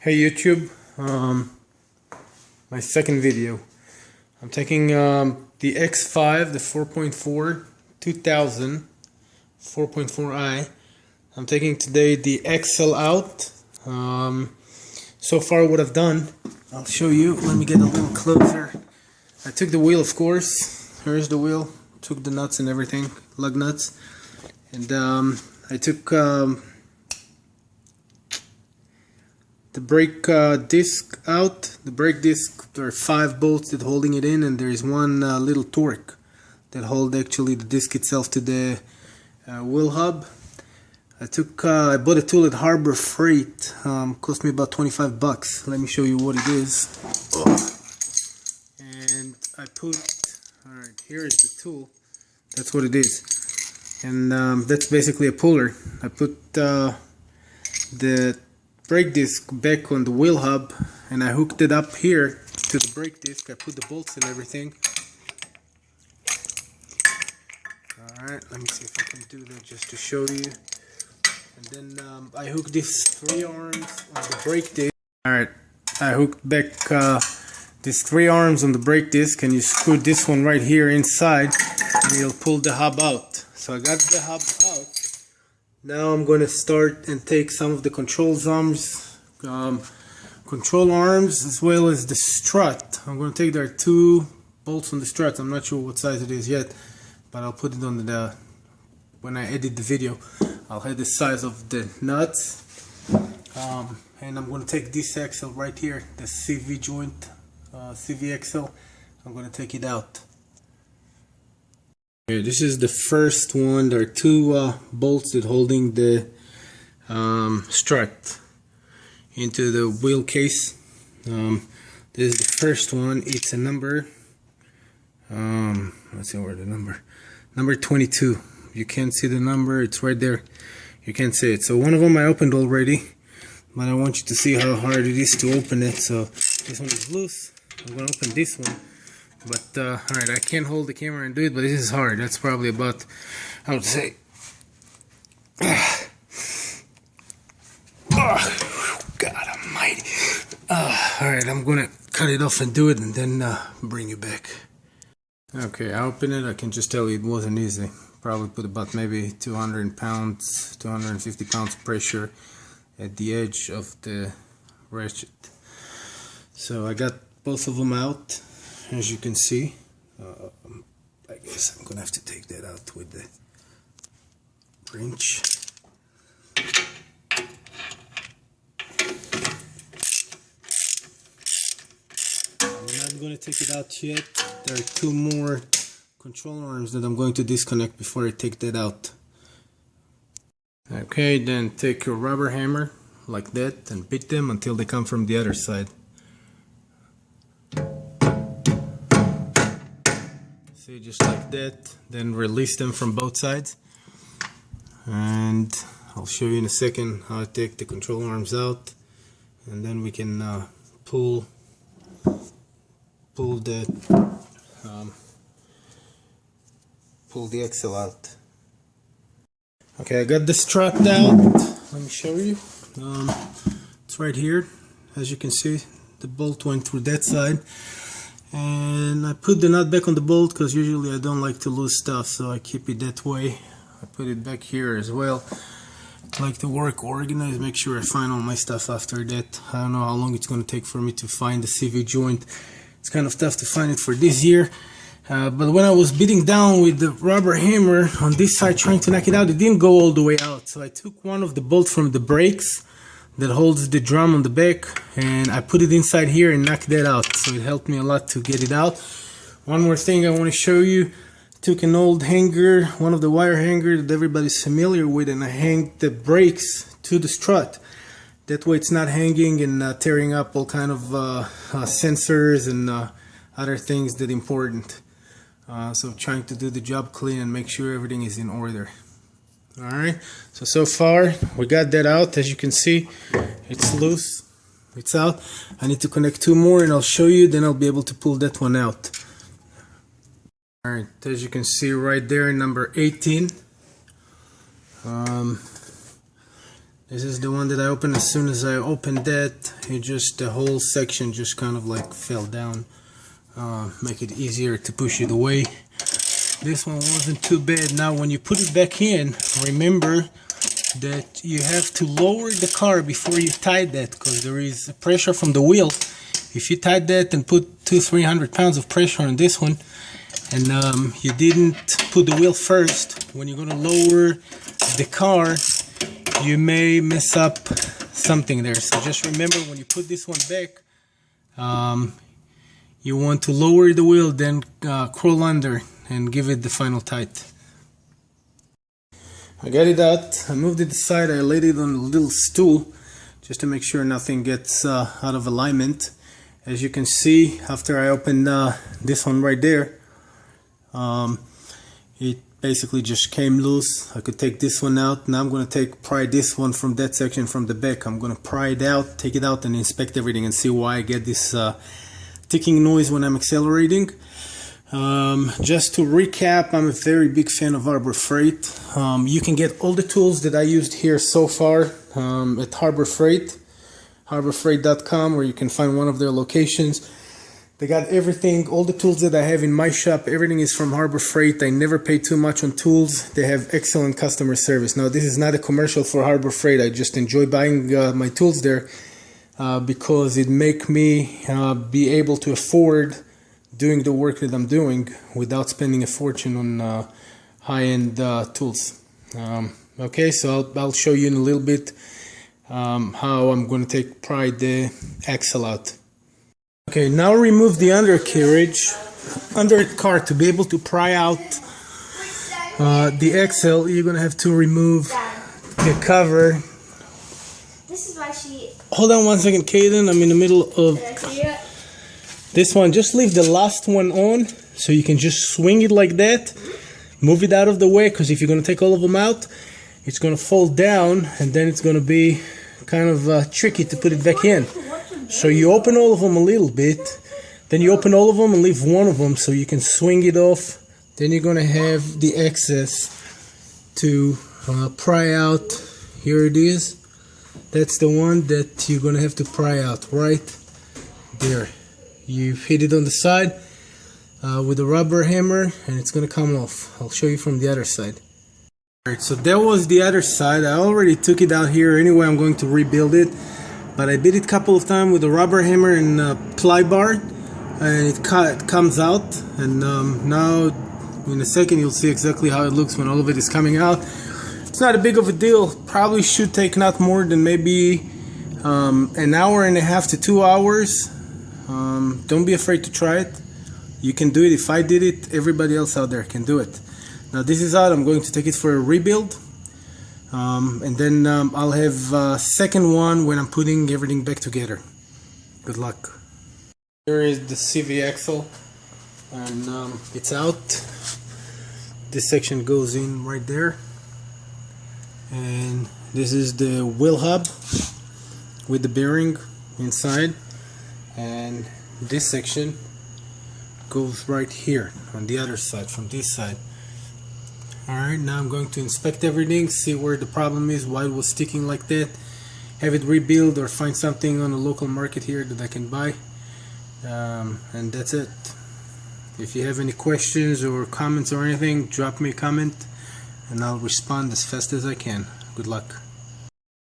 Hey YouTube, my second video. I'm taking the X5, the 4.4 2000 4.4i. I'm taking today the XL out. So far what I've done, I'll show you. Let me get a little closer. I took the wheel, of course. Here's the wheel. Took the nuts and everything, lug nuts. And I took the brake disc out. The brake disc, there are 5 bolts that holding it in, and there is one little torque that hold actually the disc itself to the wheel hub. I bought a tool at Harbor Freight. Cost me about 25 bucks. Let me show you what it is. And I put, alright, here is the tool. That's what it is. And that's basically a puller. I put the brake disc back on the wheel hub, and I hooked it up here to the brake disc. I put the bolts and everything. Alright, let me see if I can do that just to show you. And then I hooked these 3 arms on the brake disc. Alright, I hooked back these 3 arms on the brake disc, and you screw this one right here inside, and you'll pull the hub out. So I got the hub out. Now I'm going to start and take some of the control arms, as well as the strut. I'm going to take, there are 2 bolts on the strut. I'm not sure what size it is yet, but I'll put it on the, when I edit the video, I'll have the size of the nuts. And I'm going to take this axle right here, the CV joint, CV axle. I'm going to take it out. Okay, this is the first one. There are 2 bolts that holding the strut into the wheel case. This is the first one. It's a number, let's see where the number 22. You can't see the number, it's right there. You can't see it. So one of them I opened already, but I want you to see how hard it is to open it. So this one is loose. I'm going to open this one. But, alright, I can't hold the camera and do it, but this is hard. That's probably about, I would say, God almighty. Alright, I'm going to cut it off and do it, and then bring you back. Okay, I opened it. I can just tell you it wasn't easy. Probably put about maybe 200 pounds, 250 pounds pressure at the edge of the ratchet. So I got both of them out. As you can see, I guess I'm gonna have to take that out with the wrench. I'm not gonna take it out yet. There are 2 more control arms that I'm going to disconnect before I take that out. Okay, then take your rubber hammer like that and beat them until they come from the other side. See, just like that. Then release them from both sides, and I'll show you in a second how I take the control arms out, and then we can pull the axle out. Okay, I got the strut out. Let me show you. It's right here. As you can see, the bolt went through that side. And I put the nut back on the bolt because usually I don't like to lose stuff, so I keep it that way. I put it back here as well. I like to work organized, make sure I find all my stuff after that. I don't know how long it's going to take for me to find the CV joint. It's kind of tough to find it for this year. But when I was beating down with the rubber hammer on this side trying to knock it out, it didn't go all the way out. So I took one of the bolts from the brakes that holds the drum on the back, and I put it inside here and knocked that out. So it helped me a lot to get it out. One more thing I want to show you. I took an old hanger, one of the wire hanger that everybody's familiar with, and I hanged the brakes to the strut. That way it's not hanging and tearing up all kind of sensors and other things that are important. So trying to do the job clean and make sure everything is in order. Alright, so far we got that out. As you can see, it's loose, it's out. I need to connect 2 more and I'll show you, then I'll be able to pull that one out. Alright, as you can see right there, number 18. This is the one that I opened. As soon as I opened that, the whole section just kind of like fell down. Make it easier to push it away. This one wasn't too bad. Now when you put it back in, remember that you have to lower the car before you tie that, because there is pressure from the wheel. If you tied that and put 200-300 pounds of pressure on this one, and you didn't put the wheel first, when you're going to lower the car, you may mess up something there. So just remember, when you put this one back, you want to lower the wheel, then crawl under and give it the final tight. I got it out. I moved it aside. I laid it on a little stool just to make sure nothing gets out of alignment. As you can see, after I opened this one right there, it basically just came loose. I could take this one out. Now I'm going to pry this one from that section from the back. I'm going to pry it out, take it out, and inspect everything and see why I get this ticking noise when I'm accelerating. Just to recap, I'm a very big fan of Harbor Freight. You can get all the tools that I used here so far at Harbor Freight, harborfreight.com, where you can find one of their locations. They got everything, all the tools that I have in my shop, everything is from Harbor Freight. I never pay too much on tools. They have excellent customer service. Now, this is not a commercial for Harbor Freight. I just enjoy buying my tools there because it make me be able to afford doing the work that I'm doing without spending a fortune on high-end tools. Okay, so I'll show you in a little bit how I'm going to pry the axle out. Okay, now remove the undercarriage under the car. To be able to pry out the axle, you're going to have to remove the cover. This is why she... Hold on one second, Kaden. I'm in the middle of this one. Just leave the last one on so you can just swing it like that. Move it out of the way, because if you're going to take all of them out, it's going to fall down and then it's going to be kind of tricky to put it back in. So you open all of them a little bit, then you open all of them and leave one of them so you can swing it off. Then you're going to have the excess to pry out. Here it is. That's the one that you're going to have to pry out right there. You hit it on the side with a rubber hammer and it's going to come off. I'll show you from the other side. Alright, so that was the other side. I already took it out here. Anyway, I'm going to rebuild it. But I beat it a couple of times with a rubber hammer and a ply bar, and it comes out. And now, in a second, you'll see exactly how it looks when all of it is coming out. It's not a big of a deal. Probably should take not more than maybe an hour and a half to 2 hours. Don't be afraid to try it. You can do it. If I did it, everybody else out there can do it. Now this is out. I'm going to take it for a rebuild. And then I'll have a second one when I'm putting everything back together. Good luck. Here is the CV axle, and it's out. This section goes in right there, and this is the wheel hub with the bearing inside, and this section goes right here on the other side, from this side. Alright, now I'm going to inspect everything, see where the problem is, why it was sticking like that, have it rebuild or find something on the local market here that I can buy, and that's it. If you have any questions or comments or anything, drop me a comment and I'll respond as fast as I can. Good luck.